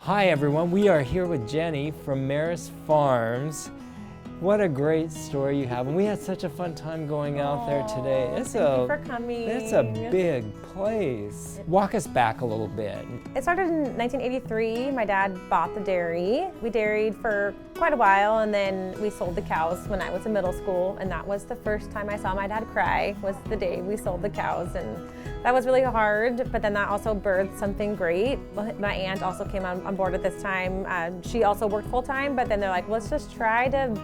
Hi everyone, we are here with Jenny from Maris Farms. What a great story you have, and we had such a fun time going out there today. Thank you for coming. It's a big place. Walk us back a little bit. It started in 1983. My dad bought the dairy. We dairied for quite a while, and then we sold the cows when I was in middle school, and that was the first time I saw my dad cry, was the day we sold the cows. And that was really hard, but then that also birthed something great. My aunt also came on board at this time. She also worked full time, but then they're like, let's just try to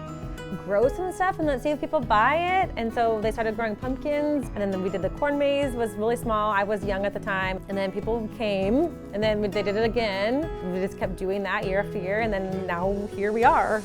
grow some stuff and let's see if people buy it. And so they started growing pumpkins, and then we did the corn maze. Was really small. I was young at the time, and then people came, and then they did it again. We just kept doing that year after year, and then now here we are.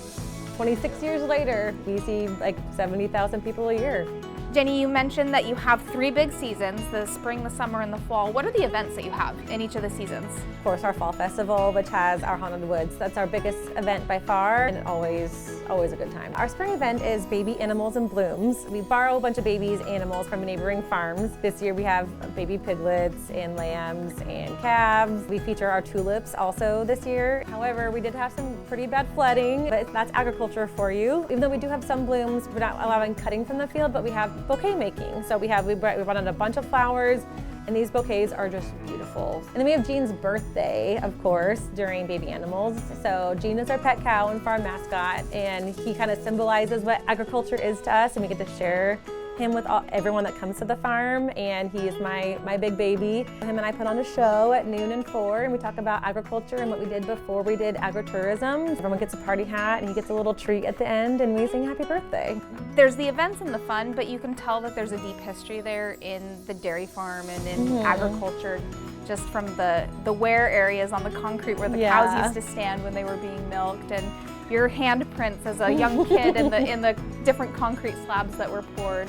26 years later, we see like 70,000 people a year. Jenny, you mentioned that you have 3 big seasons, the spring, the summer, and the fall. What are the events that you have in each of the seasons? Of course, our fall festival, which has our Haunted Woods. That's our biggest event by far, and always a good time. Our spring event is Baby Animals in Blooms. We borrow a bunch of babies, animals from neighboring farms. This year we have baby piglets and lambs and calves. We feature our tulips also this year. However, we did have some pretty bad flooding, but that's agriculture for you. Even though we do have some blooms, we're not allowing cutting from the field, but we have bouquet making. So we brought in a bunch of flowers, and these bouquets are just beautiful. And then we have Jean's birthday, of course, during Baby Animals. So Jean is our pet cow and farm mascot, and he kind of symbolizes what agriculture is to us, and we get to share him with everyone that comes to the farm, and he is my big baby. Him and I put on a show at noon and 4, and we talk about agriculture and what we did before we did agritourism. Everyone gets a party hat, and he gets a little treat at the end, and we sing happy birthday. There's the events and the fun, but you can tell that there's a deep history there in the dairy farm and in agriculture, just from the wear areas on the concrete where the cows used to stand when they were being milked, and your handprints as a young kid in the different concrete slabs that were poured.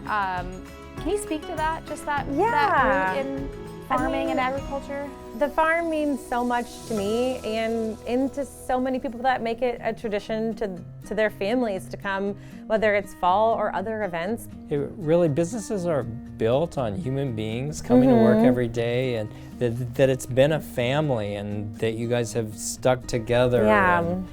Can you speak to that? Just that root in farming and agriculture? The farm means so much to me and to so many people that make it a tradition to their families to come, whether it's fall or other events. Businesses are built on human beings coming to work every day, and that it's been a family, and that you guys have stuck together and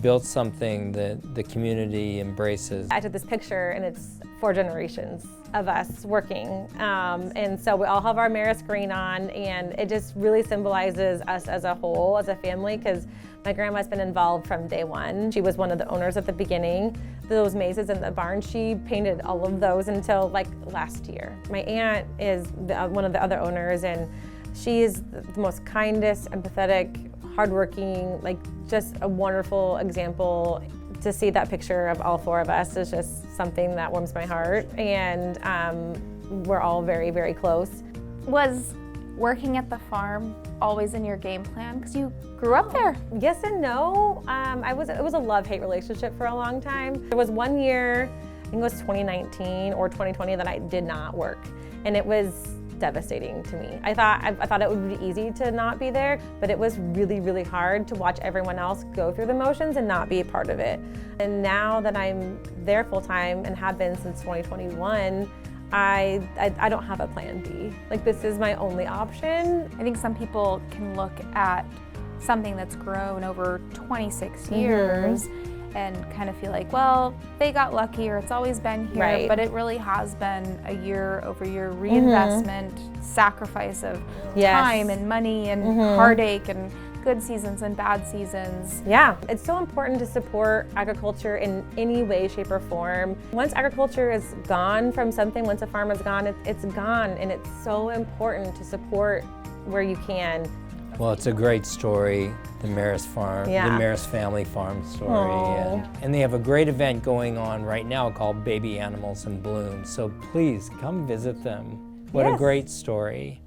built something that the community embraces. I took this picture, and it's 4 generations of us working. And so we all have our Maris green on, and it just really symbolizes us as a whole, as a family, because my grandma's been involved from day one. She was one of the owners at the beginning. Those mazes in the barn, she painted all of those until like last year. My aunt is one of the other owners, and she is the most kindest, empathetic, hardworking, like just a wonderful example. To see that picture of all 4 of us is just something that warms my heart, and we're all very, very close. Was working at the farm always in your game plan? Because you grew up there. Yes and no. It was a love-hate relationship for a long time. There was one year, I think it was 2019 or 2020, that I did not work, and it was devastating to me. I thought it would be easy to not be there, but it was really, really hard to watch everyone else go through the motions and not be a part of it. And now that I'm there full time and have been since 2021, I don't have a plan B. Like, this is my only option. I think some people can look at something that's grown over 26 years and kind of feel like, well, they got lucky, or it's always been here, but it really has been a year-over-year reinvestment, sacrifice of time and money and heartache and good seasons and bad seasons. Yeah, it's so important to support agriculture in any way, shape, or form. Once agriculture is gone from something, once a farm is gone, it's gone, and it's so important to support where you can. Well, it's a great story, the Maris Farm, the Maris family farm story. And they have a great event going on right now called Baby Animals in Bloom. So please come visit them. What a great story.